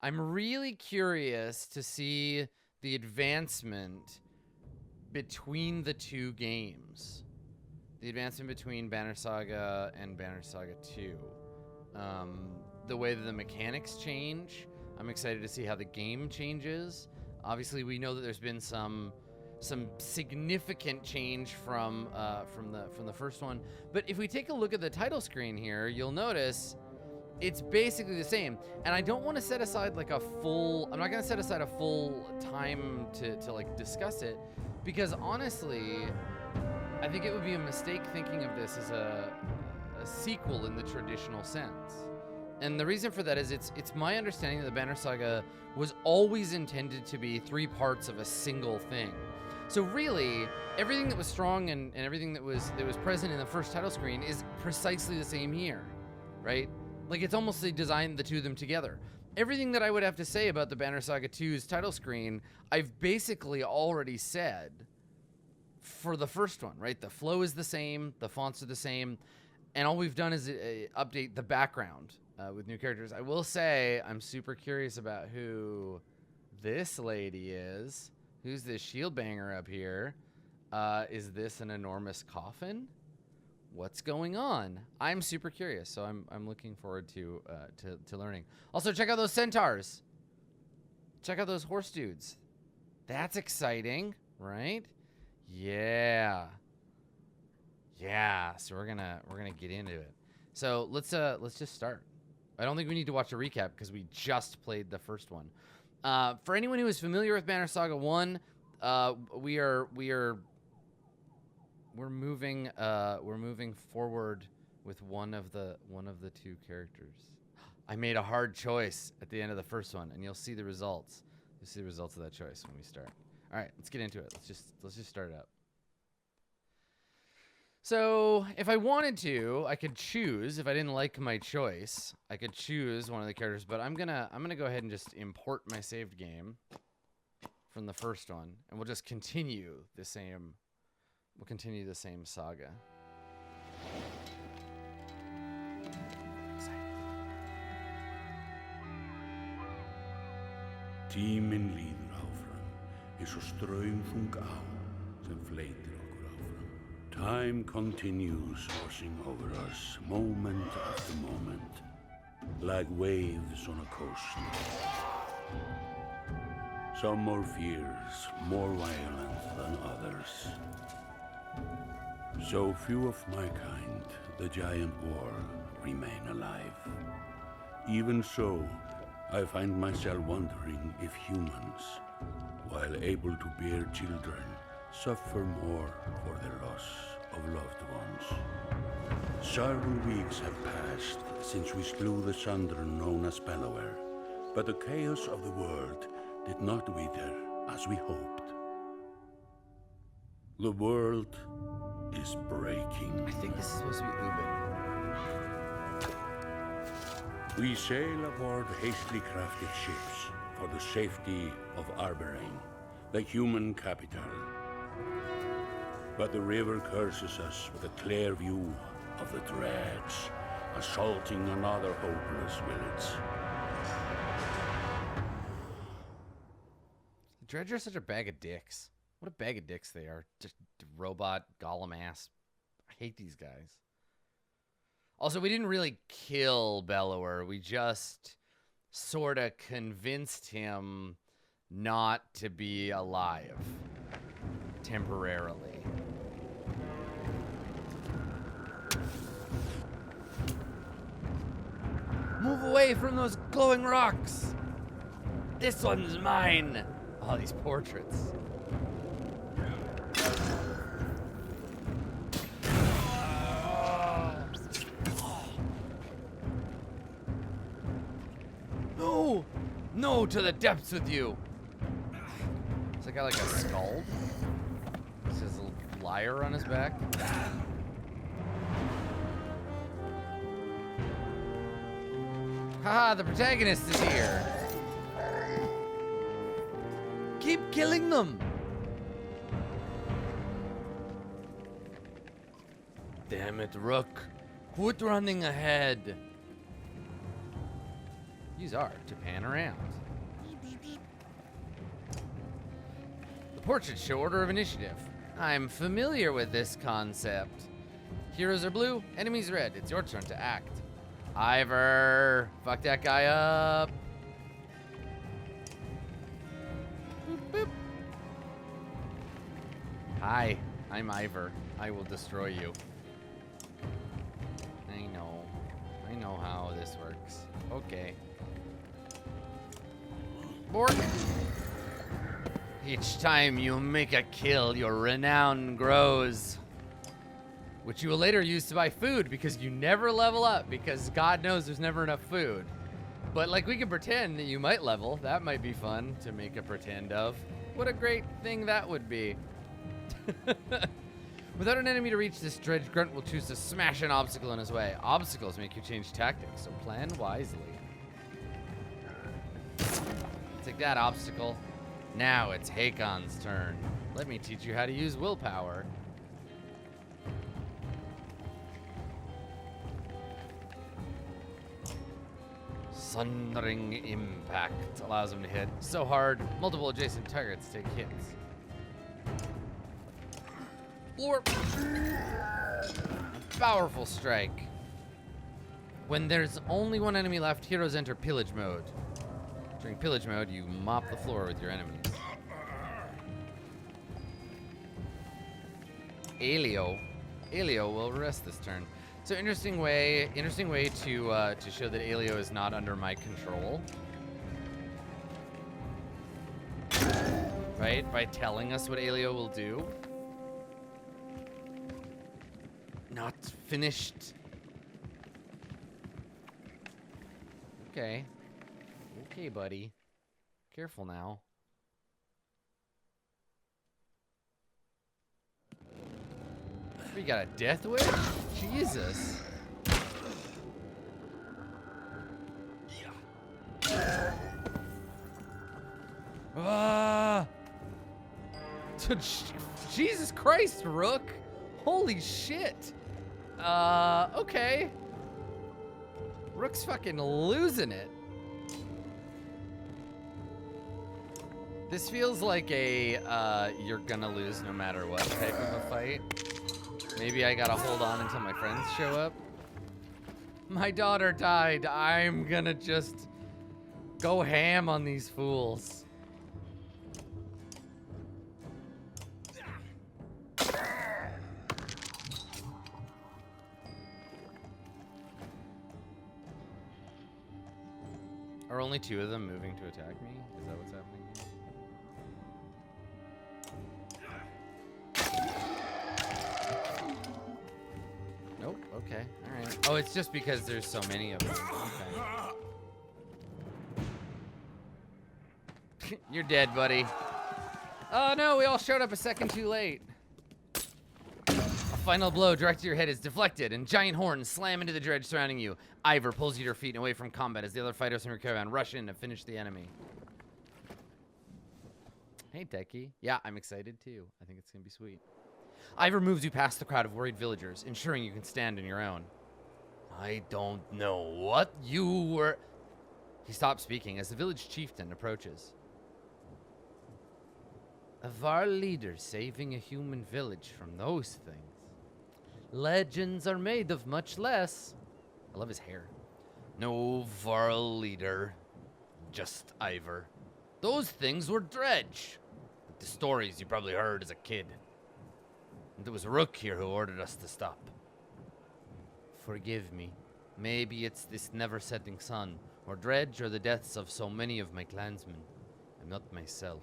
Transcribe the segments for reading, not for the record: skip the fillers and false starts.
I'm really curious to see the advancement between the two games. The advancement between Banner Saga and Banner Saga 2. The way that the mechanics change. I'm excited to see how the game changes. Obviously, we know that there's been some significant change from the first one. But if we take a look at the title screen here, you'll notice it's basically the same. And I don't want to set aside like a full, I'm not going to set aside a full time to like discuss it, because honestly, I think it would be a mistake thinking of this as a sequel in the traditional sense. And the reason for that is it's my understanding that the Banner Saga was always intended to be 3 parts of a single thing. So really, everything that was strong and everything that was present in the first title screen is precisely the same here, right? Like, it's almost they designed the two of them together. Everything that I would have to say about the Banner Saga 2's title screen, I've basically already said for the first one, right? The flow is the same, the fonts are the same, and all we've done is update the background with new characters. I will say I'm super curious about who this lady is. Who's this shield banger up here? Is this an enormous coffin? What's going on? I'm super curious, so I'm looking forward to learning. Also, check out those centaurs. Check out those horse dudes. That's exciting, right? Yeah. So we're gonna get into it. So let's just start. I don't think we need to watch a recap because we just played the first one. For anyone who is familiar with Banner Saga 1, we're moving forward with one of the 2 characters. I made a hard choice at the end of the first one, and you'll see the results. You'll see the results of that choice when we start. All right, let's get into it. Let's just start it up. So if I wanted to, I could choose. If I didn't like my choice, I could choose one of the characters. But I'm gonna go ahead and just import my saved game from the first one, and we'll just continue the same. We'll continue the same saga. Tíminn líður áfram, eins og straumþung á sem fleytir okkur áfram. Time continues washing over us, moment after moment, like waves on a coast. Some more fierce, more violent than others. So few of my kind, the giant war, remain alive. Even so, I find myself wondering if humans, while able to bear children, suffer more for the loss of loved ones. Several weeks have passed since we slew the Sundren known as Bellower, but the chaos of the world did not wither as we hoped. The world is breaking. I think this is supposed to be Ubin. We sail aboard hastily crafted ships for the safety of Arberain, the human capital. But the river curses us with a clear view of the dreads, assaulting another hopeless village. The Dredger are such a bag of dicks. What a bag of dicks they are. Just robot, golem ass. I hate these guys. Also, we didn't really kill Bellower. We just sort of convinced him not to be alive. Temporarily. Move away from those glowing rocks! This one's mine! Oh, these portraits. No! No, to the depths with you! Does that guy like a skull? Is his lyre on his back? Haha, the protagonist is here! Keep killing them! Damn it, Rook. Quit running ahead. Use R to pan around. The portraits show order of initiative. I'm familiar with this concept. Heroes are blue, enemies red. It's your turn to act. Ivor, fuck that guy up. Boop, boop. Hi, I'm Ivor. I will destroy you. I know how this works. Okay. Bork. Each time you make a kill, your renown grows, which you will later use to buy food because you never level up because God knows there's never enough food. But like we can pretend that you might level. That might be fun to make a pretend of. What a great thing that would be. Without an enemy to reach this dredge, Grunt will choose to smash an obstacle in his way. Obstacles make you change tactics, so plan wisely. Take that, obstacle. Now it's Hakon's turn. Let me teach you how to use willpower. Sundering Impact allows him to hit so hard, multiple adjacent targets take hits. Warp. Powerful strike. When there's only one enemy left, heroes enter pillage mode. During pillage mode, you mop the floor with your enemies. Aelio will rest this turn. So interesting way to show that Aelio is not under my control. Right? By telling us what Aelio will do. Not finished. Okay. Okay, buddy. Careful now. We got a death wish? Jesus. Ah! Jesus Christ, Rook. Holy shit. Okay. Rook's fucking losing it. This feels like a, you're gonna lose no matter what type of a fight. Maybe I gotta hold on until my friends show up. My daughter died. I'm gonna just go ham on these fools. Are only two of them moving to attack me? Is that what's happening here? Nope. Okay. All right. Oh, it's just because there's so many of them. Okay. You're dead, buddy. Oh no, we all showed up a second too late. A final blow directed to your head is deflected, and giant horns slam into the dredge surrounding you. Ivor pulls you to your feet and away from combat as the other fighters from your caravan rush in to finish the enemy. Hey, Techie. Yeah, I'm excited too. I think it's gonna be sweet. Ivor moves you past the crowd of worried villagers, ensuring you can stand on your own. I don't know what you were... He stops speaking as the village chieftain approaches. Of our leader saving a human village from those things. Legends are made of much less. I love his hair. No Varl leader, just Ivor. Those things were dredge. Like the stories you probably heard as a kid. And it was Rook here who ordered us to stop. Forgive me. Maybe it's this never-setting sun, or dredge, or the deaths of so many of my clansmen. I'm not myself.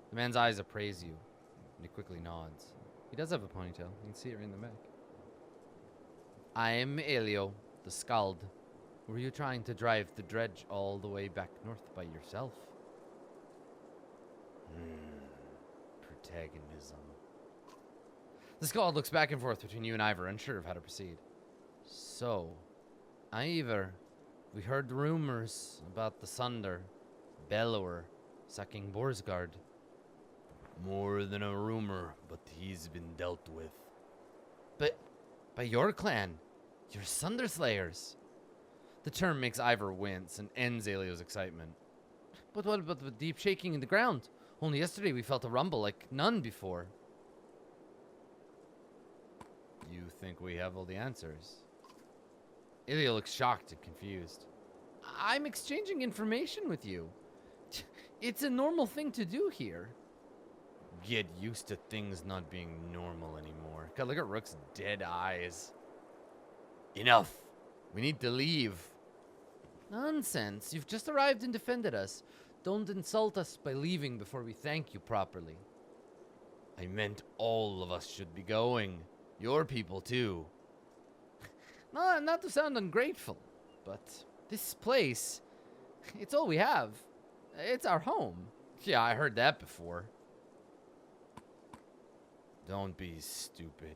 The man's eyes appraise you, and he quickly nods. He does have a ponytail. You can see it right in the back. I am Aelio, the Skald. Were you trying to drive the dredge all the way back north by yourself? Protagonism. The Skald looks back and forth between you and Ivor, unsure of how to proceed. So, Ivor, we heard rumors about the Sunder, Bellower, sacking Borsgard. More than a rumor, but he's been dealt with. But by your clan, you're Sunder Slayers. The term makes Ivor wince and ends Elio's excitement. But what about the deep shaking in the ground? Only yesterday we felt a rumble like none before. You think we have all the answers? Elio looks shocked and confused. I'm exchanging information with you. It's a normal thing to do here. Get used to things not being normal anymore. God, look at Rook's dead eyes. Enough. We need to leave. Nonsense. You've just arrived and defended us. Don't insult us by leaving before we thank you properly. I meant all of us should be going. Your people, too. No, not to sound ungrateful, but this place, it's all we have. It's our home. Yeah, I heard that before. Don't be stupid.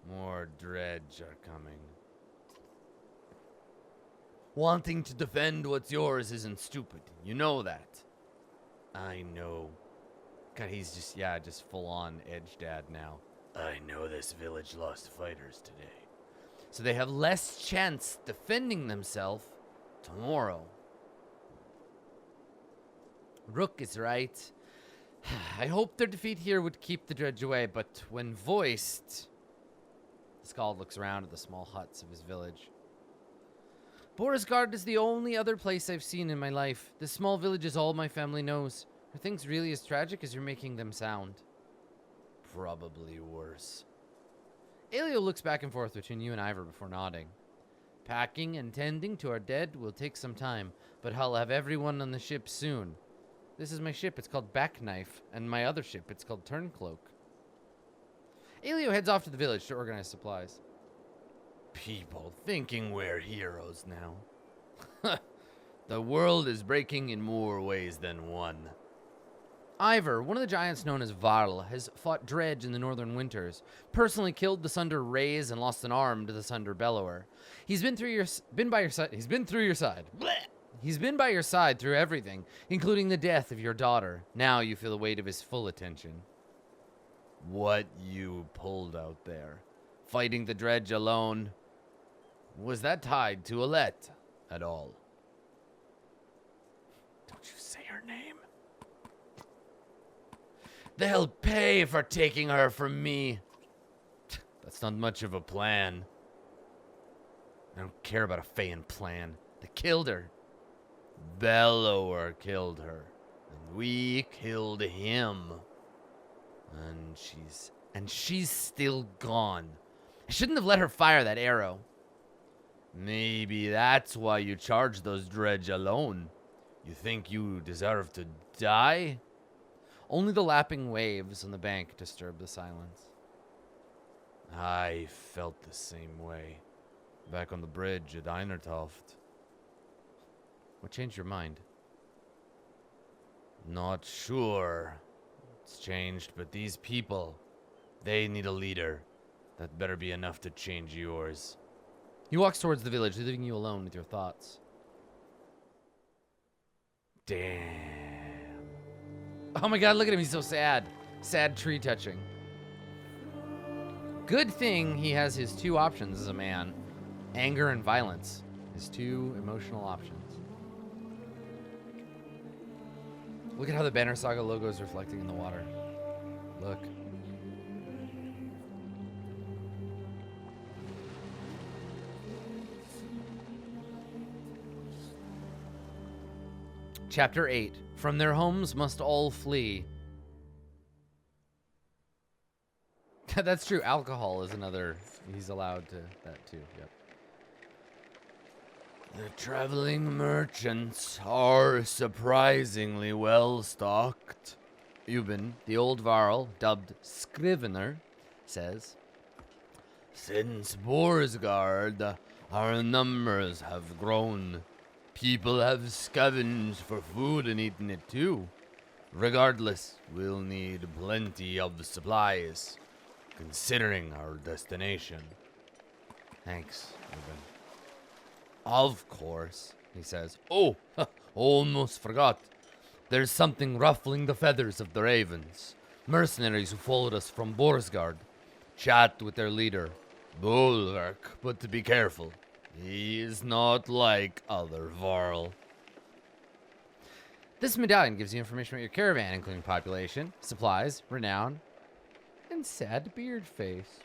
More dredge are coming. Wanting to defend what's yours isn't stupid. You know that. I know. God, he's just full on edge dad now. I know this village lost fighters today. So they have less chance defending themselves tomorrow. Rook is right. I hope their defeat here would keep the dredge away, but when voiced... The Skald looks around at the small huts of his village. Borisgard is the only other place I've seen in my life. This small village is all my family knows. Are things really as tragic as you're making them sound? Probably worse. Elio looks back and forth between you and Ivor before nodding. Packing and tending to our dead will take some time, but I'll have everyone on the ship soon. This is my ship, it's called Backknife, and my other ship, it's called Turncloak. Elio heads off to the village to organize supplies. People thinking we're heroes now. The world is breaking in more ways than one. Ivor, one of the giants known as Varl, has fought Dredge in the northern winters, personally killed the Sunder Rays and lost an arm to the Sunder Bellower. He's been by your side. He's been by your side through everything, including the death of your daughter. Now you feel the weight of his full attention. What you pulled out there, fighting the Dredge alone, was that tied to Alette at all? Don't you say her name. They'll pay for taking her from me. That's not much of a plan. I don't care about a Feyan plan. They killed her. Bellower killed her. And we killed him. And she's still gone. I shouldn't have let her fire that arrow. Maybe that's why you charged those Dredge alone. You think you deserve to die? Only the lapping waves on the bank disturbed the silence. I felt the same way. Back on the bridge at Einertoft. What changed your mind? Not sure. It's changed, but these people, they need a leader. That better be enough to change yours. He walks towards the village, leaving you alone with your thoughts. Damn. Oh my god, look at him, he's so sad. Sad tree touching. Good thing he has his two options as a man. Anger and violence. His two emotional options. Look at how the Banner Saga logo is reflecting in the water. Look. Chapter 8. From their homes must all flee. That's true. Alcohol is another. He's allowed to that too. Yep. The traveling merchants are surprisingly well stocked. Euban, the old Varl, dubbed Scrivener, says, since Borsgard, our numbers have grown. People have scavenged for food and eaten it too. Regardless, we'll need plenty of supplies, considering our destination. Thanks, Euban. Of course, he says. Oh, almost forgot. There's something ruffling the feathers of the ravens. Mercenaries who followed us from Borsgard. Chat with their leader. Bulwark, but to be careful. He is not like other Varl. This medallion gives you information about your caravan, including population, supplies, renown, and sad beard face.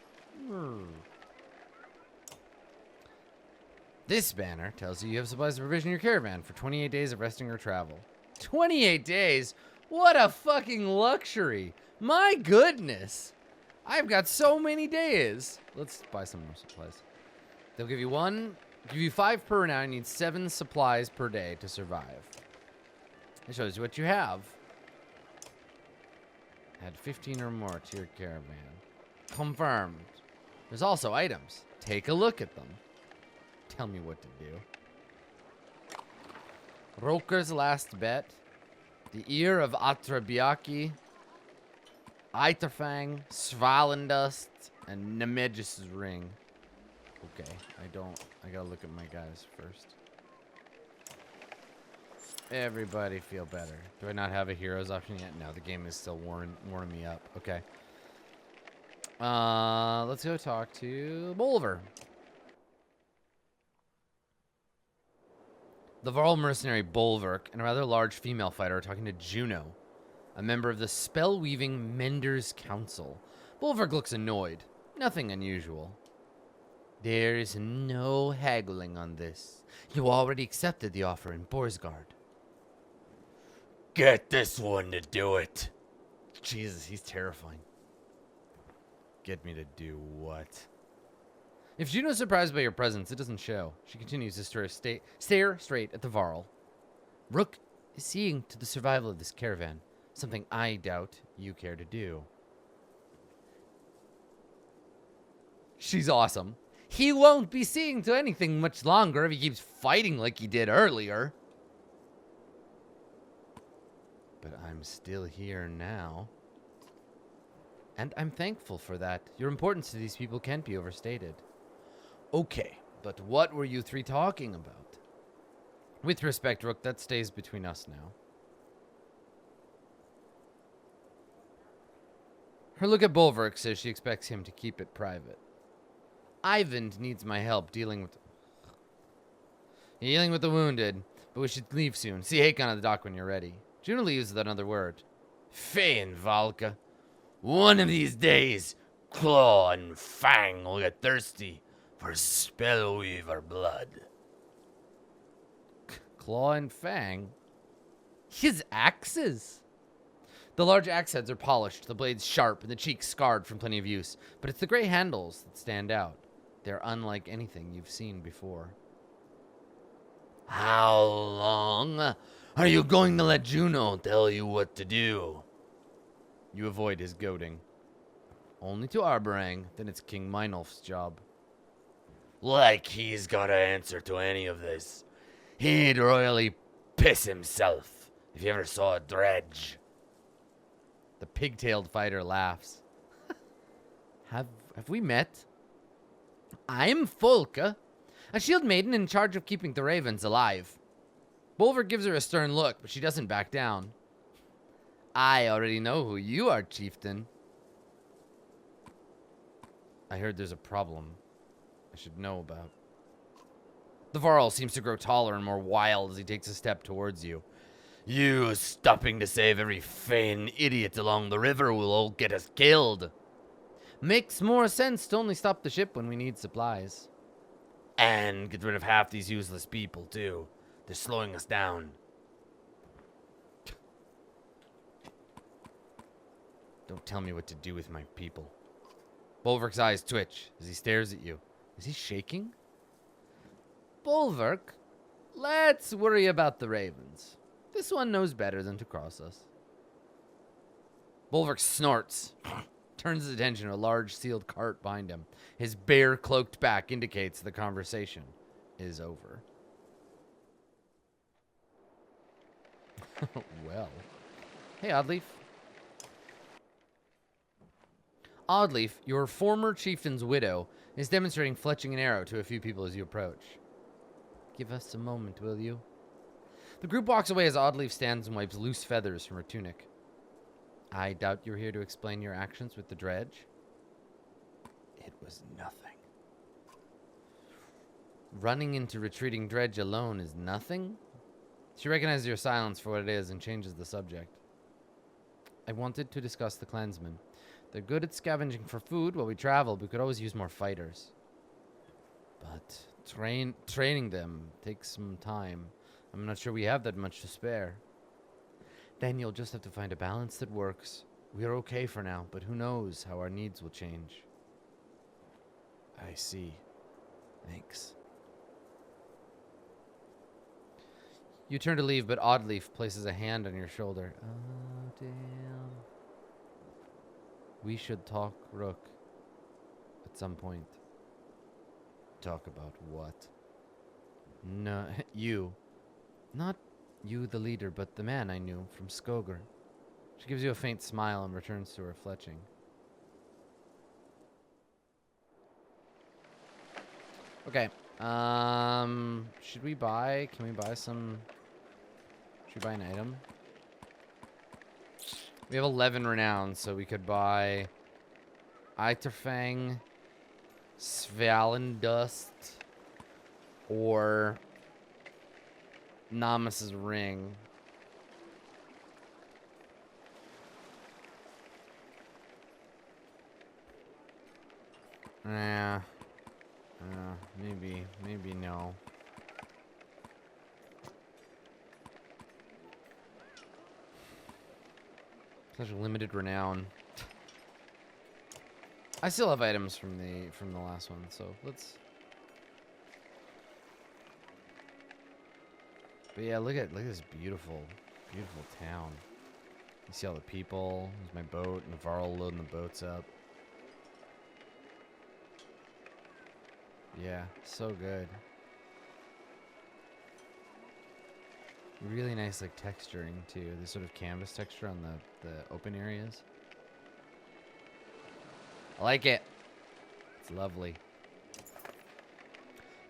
This banner tells you have supplies to provision your caravan for 28 days of resting or travel. 28 days? What a fucking luxury. My goodness. I've got so many days. Let's buy some more supplies. They'll give you 5 per renown. You need 7 supplies per day to survive. It shows you what you have. Add 15 or more to your caravan. Confirmed. There's also items. Take a look at them. Tell me what to do. Roker's Last Bet. The Ear of Atrabiaki. Eiterfang. Svalendust. And Nemesis' Ring. Okay, I gotta look at my guys first. Everybody feel better. Do I not have a heroes option yet? No, the game is still warming me up. Okay. Let's go talk to Bolver. The Varl mercenary Bolverk and a rather large female fighter are talking to Juno, a member of the spell-weaving Mender's Council. Bolverk looks annoyed. Nothing unusual. There is no haggling on this. You already accepted the offer in Borsgard. Get this one to do it. Jesus, he's terrifying. Get me to do what? If Juno's surprised by your presence, it doesn't show. She continues to stare straight at the Varl. Rook is seeing to the survival of this caravan, something I doubt you care to do. She's awesome. He won't be seeing to anything much longer if he keeps fighting like he did earlier. But I'm still here now. And I'm thankful for that. Your importance to these people can't be overstated. Okay, but what were you 3 talking about? With respect, Rook, that stays between us now. Her look at Bolverk says she expects him to keep it private. Ivan needs my help dealing with the wounded, but we should leave soon. See Hakon on the dock when you're ready. Juno leaves with another word. Fein, Valka. One of these days, Claw and Fang will get thirsty for Spellweaver blood. Claw and Fang? His axes? The large axe heads are polished, the blades sharp, and the cheeks scarred from plenty of use. But it's the gray handles that stand out. They're unlike anything you've seen before. How long are you going to let Juno tell you what to do? You avoid his goading. Only to Arberang, then it's King Meinolf's job. Like he's got to answer to any of this. He'd royally piss himself if he ever saw a dredge. The pig-tailed fighter laughs. Have we met? I'm Folka, a shield maiden in charge of keeping the ravens alive. Bolver gives her a stern look, but she doesn't back down. I already know who you are, chieftain. I heard there's a problem I should know about. The Varl seems to grow taller and more wild as he takes a step towards you. You stopping to save every Fein idiot along the river will all get us killed. Makes more sense to only stop the ship when we need supplies. And get rid of half these useless people, too. They're slowing us down. Don't tell me what to do with my people. Bolverk's eyes twitch as he stares at you. Is he shaking? Bolverk, let's worry about the ravens. This one knows better than to cross us. Bolverk snorts, turns his attention to a large sealed cart behind him. His bare cloaked back indicates the conversation is over. Well. Hey, Oddleaf. Oddleaf, your former chieftain's widow, is demonstrating fletching an arrow to a few people as you approach. Give us a moment, will you? The group walks away as Oddleaf stands and wipes loose feathers from her tunic. I doubt you're here to explain your actions with the dredge. It was nothing. Running into retreating dredge alone is nothing? She recognizes your silence for what it is and changes the subject. I wanted to discuss the clansmen. They're good at scavenging for food while we travel, but we could always use more fighters. But training them takes some time. I'm not sure we have that much to spare. Then you'll just have to find a balance that works. We're okay for now, but who knows how our needs will change. I see. Thanks. You turn to leave, but Oddleaf places a hand on your shoulder. Oh, damn. We should talk, Rook. At some point. Talk about what? No, you. Not you, the leader, but the man I knew from Skoger. She gives you a faint smile and returns to her fletching. Okay. Should we buy? Can we buy some? Should we buy an item? We have 11 renown, so we could buy Eiterfang, Svalendust, or Namus's ring. Maybe no. Such a limited renown. I still have items from the last one, so let's. But yeah, look at this beautiful town. You see all the people. There's my boat, and Varl loading the boats up. Yeah, so good. Really nice, like, texturing too. This sort of canvas texture on the open areas. I like it. It's lovely.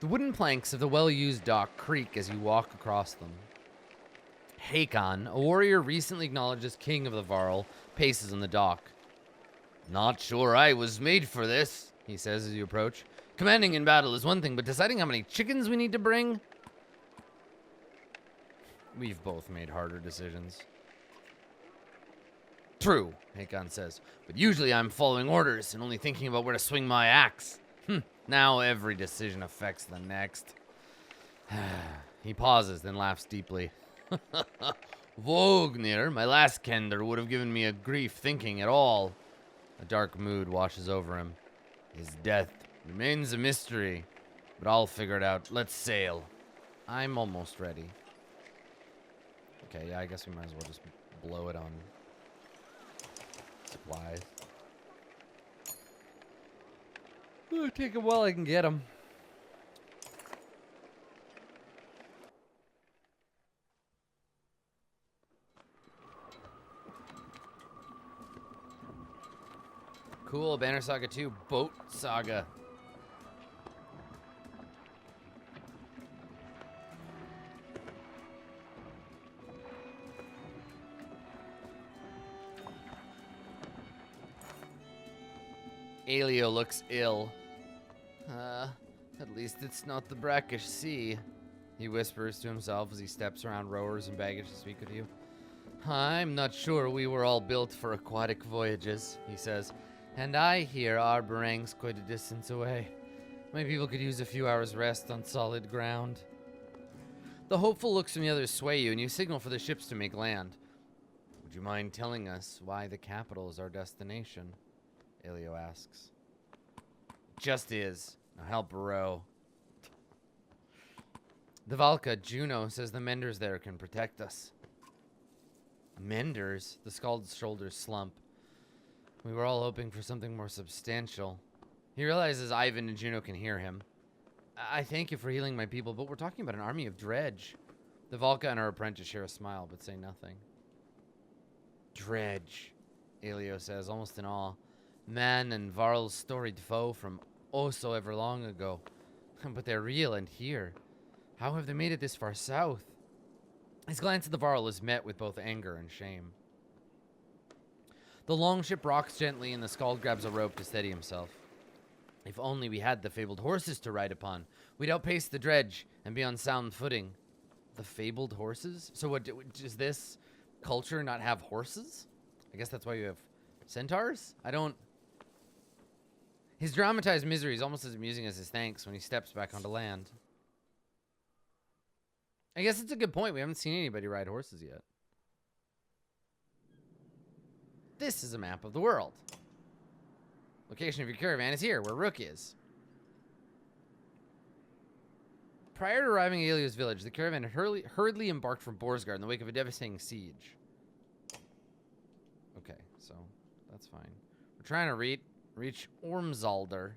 The wooden planks of the well-used dock creak as you walk across them. Hakon, a warrior recently acknowledged as king of the Varl, paces on the dock. Not sure I was made for this, he says as you approach. Commanding in battle is one thing, but deciding how many chickens we need to bring? We've both made harder decisions. True, Hakon says, but usually I'm following orders and only thinking about where to swing my axe. Now every decision affects the next. He pauses, then laughs deeply. Vognir, my last kender, would have given me a grief thinking at all. A dark mood washes over him. His death remains a mystery, but I'll figure it out. Let's sail. I'm almost ready. Okay, yeah, I guess we might as well just blow it on supplies. Ooh, take them while I can get them. Cool, Banner Saga 2, Boat Saga. Aelio looks ill. At least it's not the brackish sea, he whispers to himself as he steps around rowers and baggage to speak with you. I'm not sure we were all built for aquatic voyages, he says, and I hear Arborang's quite a distance away. My people could use a few hours rest on solid ground. The hopeful looks from the others sway you, and you signal for the ships to make land. Would you mind telling us why the capital is our destination? Aelio asks. Just is. Now help row. The Valka, Juno, says the menders there can protect us. Menders? The Skald's shoulders slump. We were all hoping for something more substantial. He realizes Ivan and Juno can hear him. I thank you for healing my people, but we're talking about an army of dredge. The Valka and her apprentice share a smile, but say nothing. Dredge, Aelio says, almost in awe. Man and Varl's storied foe from oh so ever long ago. But they're real and here. How have they made it this far south? His glance at the Varl is met with both anger and shame. The longship rocks gently and the Skald grabs a rope to steady himself. If only we had the fabled horses to ride upon. We'd outpace the dredge and be on sound footing. The fabled horses? So what, does this culture not have horses? I guess that's why you have centaurs? I don't... His dramatized misery is almost as amusing as his thanks when he steps back onto land. I guess it's a good point. We haven't seen anybody ride horses yet. This is a map of the world. Location of your caravan is here, where Rook is. Prior to arriving at Elio's village, the caravan had hurriedly embarked from Borsgard in the wake of a devastating siege. Okay, so that's fine. We're trying to reach Ormzalder.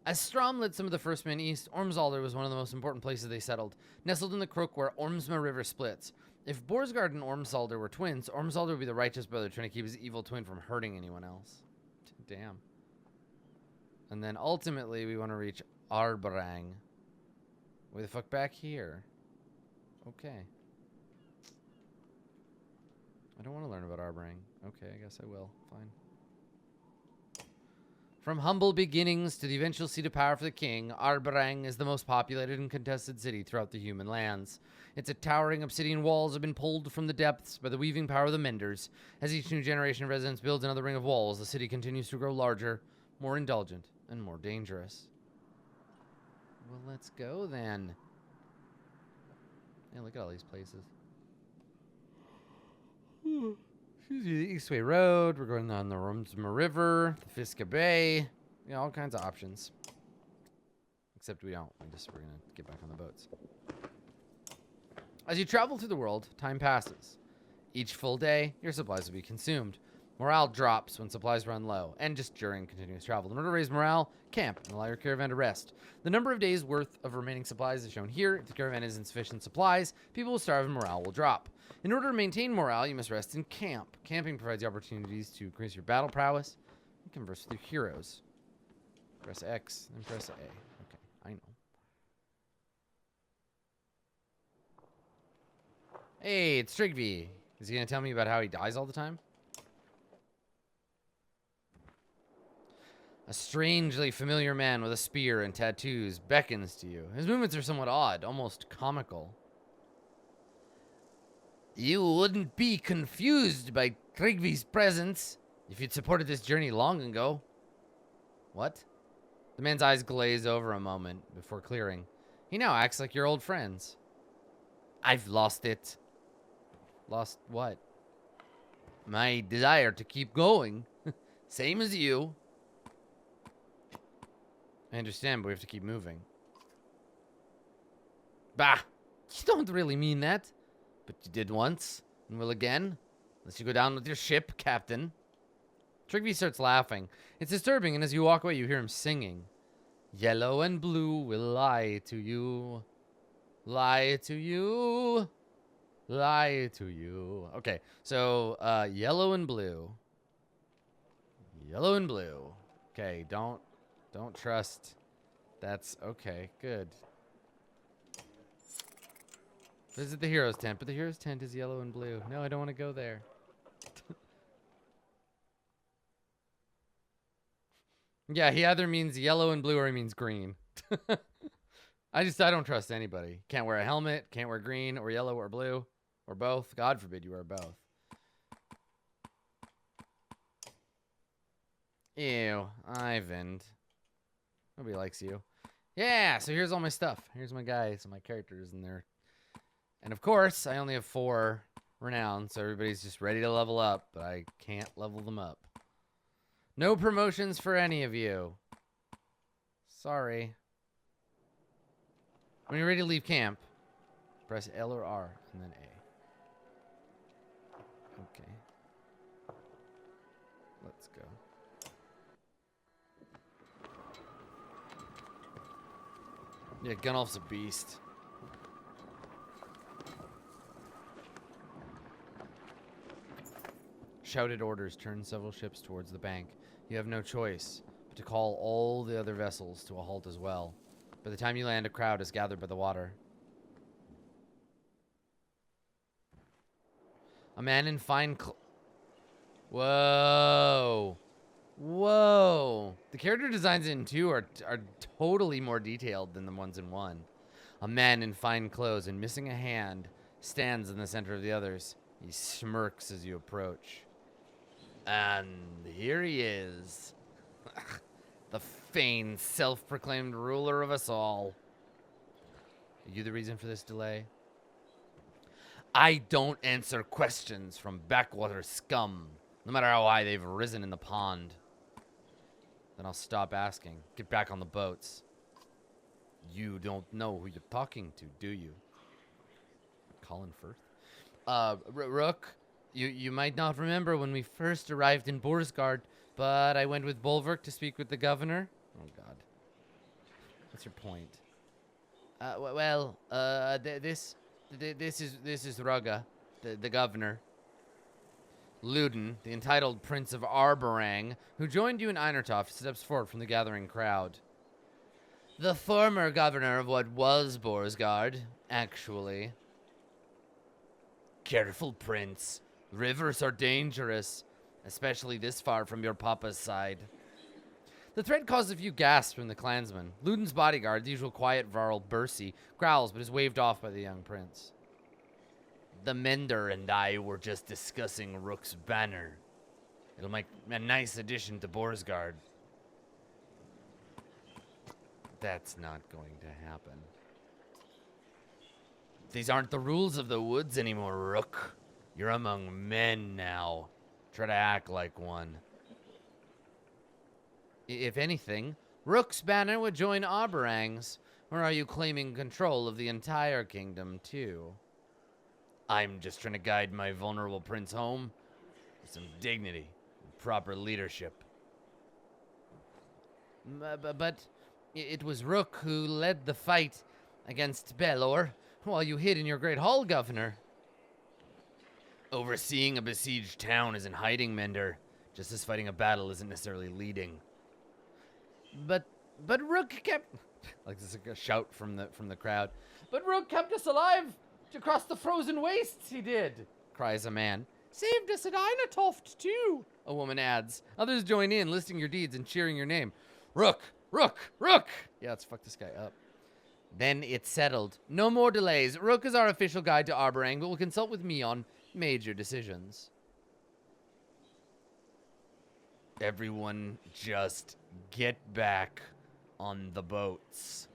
As Strom led some of the first men east, Ormzalder was one of the most important places they settled, nestled in the crook where Ormsma River splits. If Borsgard and Ormzalder were twins, Ormzalder would be the righteous brother trying to keep his evil twin from hurting anyone else. Damn. And then ultimately we want to reach Arbrang. Way the fuck back here? Okay. I don't want to learn about Arbrang. Okay, I guess I will. Fine. From humble beginnings to the eventual seat of power for the king, Arbrang is the most populated and contested city throughout the human lands. Its towering obsidian walls have been pulled from the depths by the weaving power of the Menders. As each new generation of residents builds another ring of walls, the city continues to grow larger, more indulgent, and more dangerous. Well, let's go then. Yeah, look at all these places. Excuse me, the Eastway Road. We're going on the Ormsma River, the Fiska Bay. You know, all kinds of options. Except we don't. We're going to get back on the boats. As you travel through the world, time passes. Each full day, your supplies will be consumed. Morale drops when supplies run low, and just during continuous travel. In order to raise morale, camp and allow your caravan to rest. The number of days' worth of remaining supplies is shown here. If the caravan is insufficient supplies, people will starve and morale will drop. In order to maintain morale, you must rest in camp. Camping provides you opportunities to increase your battle prowess and converse with your heroes. Press X and press A. Okay, I know. Hey, it's Trigby. Is he going to tell me about how he dies all the time? A strangely familiar man with a spear and tattoos beckons to you. His movements are somewhat odd, almost comical. You wouldn't be confused by Trigby's presence if you'd supported this journey long ago. What? The man's eyes glaze over a moment before clearing. He now acts like your old friends. I've lost it. Lost what? My desire to keep going. Same as you. I understand, but we have to keep moving. Bah! You don't really mean that. But you did once, and will again. Unless you go down with your ship, Captain. Trigby starts laughing. It's disturbing, and as you walk away, you hear him singing. Yellow and blue will lie to you. Lie to you. Lie to you. Okay, so, yellow and blue. Yellow and blue. Okay, don't trust. That's okay, good. Visit the hero's tent, but the hero's tent is yellow and blue. No, I don't want to go there. Yeah, he either means yellow and blue or he means green. I don't trust anybody. Can't wear a helmet, can't wear green or yellow or blue or both. God forbid you wear both. Ew, Ivan. Nobody likes you. Yeah, so here's all my stuff. Here's my guys and my characters in there. And of course, I only have 4 renown, so everybody's just ready to level up, but I can't level them up. No promotions for any of you. Sorry. When you're ready to leave camp, press L or R and then A. Okay. Let's go. Yeah, Gunnulf's a beast. Shouted orders turn several ships towards the bank. You have no choice but to call all the other vessels to a halt as well. By the time you land, a crowd is gathered by the water. A man in fine Whoa. Whoa. The character designs in 2 are totally more detailed than the ones in 1. A man in fine clothes and missing a hand stands in the center of the others. He smirks as you approach. And here he is. The feigned, self-proclaimed ruler of us all. Are you the reason for this delay? I don't answer questions from backwater scum, no matter how high they've risen in the pond. Then I'll stop asking. Get back on the boats. You don't know who you're talking to, do you? Colin Firth? Rook, you might not remember when we first arrived in Borsgard, but I went with Bolverk to speak with the governor. Oh, God. What's your point? This is Rugga, the governor. Luden, the entitled Prince of Arborang, who joined you in Einertoft, steps forward from the gathering crowd. The former governor of what was Borsgard, actually. Careful, Prince. Rivers are dangerous, especially this far from your papa's side. The threat caused a few gasps from the clansmen. Luden's bodyguard, the usual quiet Varl Bursey, growls but is waved off by the young prince. The Mender and I were just discussing Rook's banner. It'll make a nice addition to Borsgard. That's not going to happen. These aren't the rules of the woods anymore, Rook. You're among men now. Try to act like one. If anything, Rook's banner would join Arborang's. Or are you claiming control of the entire kingdom, too? I'm just trying to guide my vulnerable prince home with some dignity and proper leadership. But it was Rook who led the fight against Belor while you hid in your great hall, Governor. Overseeing a besieged town isn't hiding, Mender, just as fighting a battle isn't necessarily leading. But Rook kept... Like this is a shout from the crowd. But Rook kept us alive to cross the frozen wastes, he did, cries a man. Saved us at Einertoft, too, a woman adds. Others join in, listing your deeds and cheering your name. Rook! Rook! Rook! Yeah, let's fuck this guy up. Then it's settled. No more delays. Rook is our official guide to Arborang, but will consult with me on major decisions. Everyone just get back on the boats.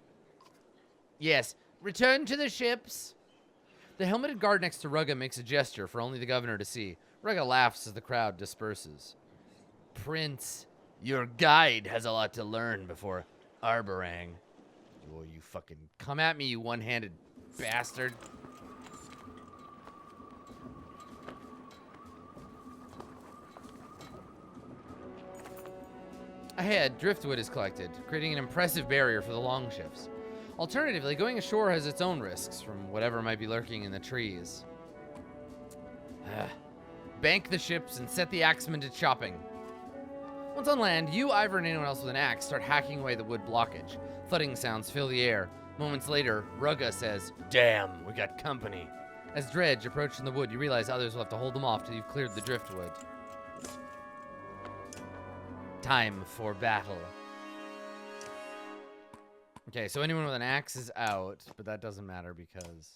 Yes, return to the ships. The helmeted guard next to Rugga makes a gesture for only the governor to see. Rugga laughs as the crowd disperses. Prince, your guide has a lot to learn before Arborang. Oh, you fucking come at me, you one-handed bastard. Ahead, driftwood is collected, creating an impressive barrier for the longships. Alternatively, going ashore has its own risks from whatever might be lurking in the trees. Bank the ships and set the axemen to chopping. Once on land, you, Ivor, and anyone else with an axe start hacking away the wood blockage. Thudding sounds fill the air. Moments later, Rugga says, Damn, we got company. As Dredge approaches the wood, you realize others will have to hold them off till you've cleared the driftwood. Time for battle. Okay, so anyone with an axe is out, but that doesn't matter because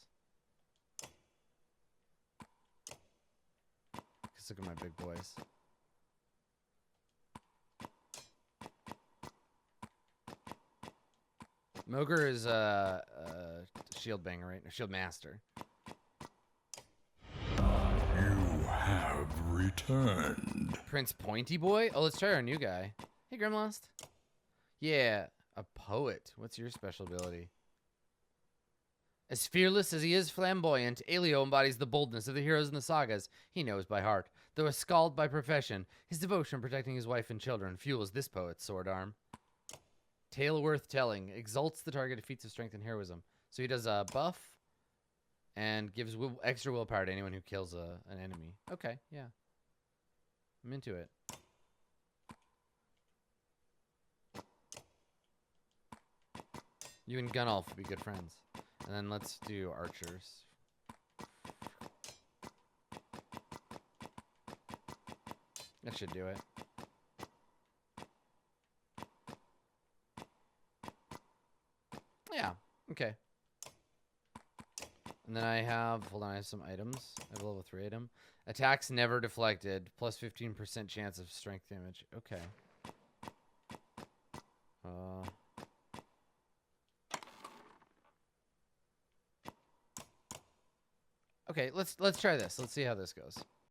look at my big boys. Mogre is a shield banger, right? A shield master. You have returned. Prince Pointy Boy? Oh, let's try our new guy. Hey, Grimlost. Yeah, a poet. What's your special ability? As fearless as he is flamboyant, Aelio embodies the boldness of the heroes in the sagas he knows by heart. Though a skald by profession, his devotion protecting his wife and children fuels this poet's sword arm. Tale worth telling. Exalts the target of feats of strength and heroism. So he does a buff and gives extra willpower to anyone who kills an enemy. Okay, yeah. I'm into it. You and Gunnulf would be good friends. And then let's do archers. That should do it. Okay. And then I have, hold on, I have some items. I have a level 3 item. Attacks never deflected. Plus 15% chance of strength damage. Okay. Okay, let's try this. Let's see how this goes.